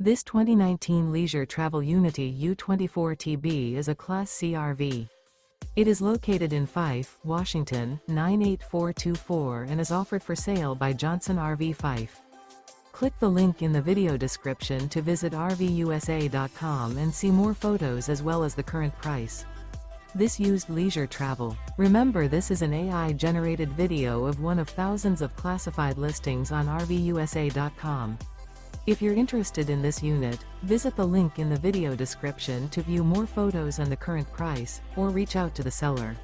This 2019 Leisure Travel Unity U24TB is a Class C RV. It is located in Fife, Washington, 98424 and is offered for sale by Johnson RV Fife. Click the link in the video description to visit RVUSA.com and see more photos as well as the current price. This used leisure travel. Remember, this is an AI-generated video of one of thousands of classified listings on RVUSA.com. If you're interested in this unit, visit the link in the video description to view more photos and the current price, or reach out to the seller.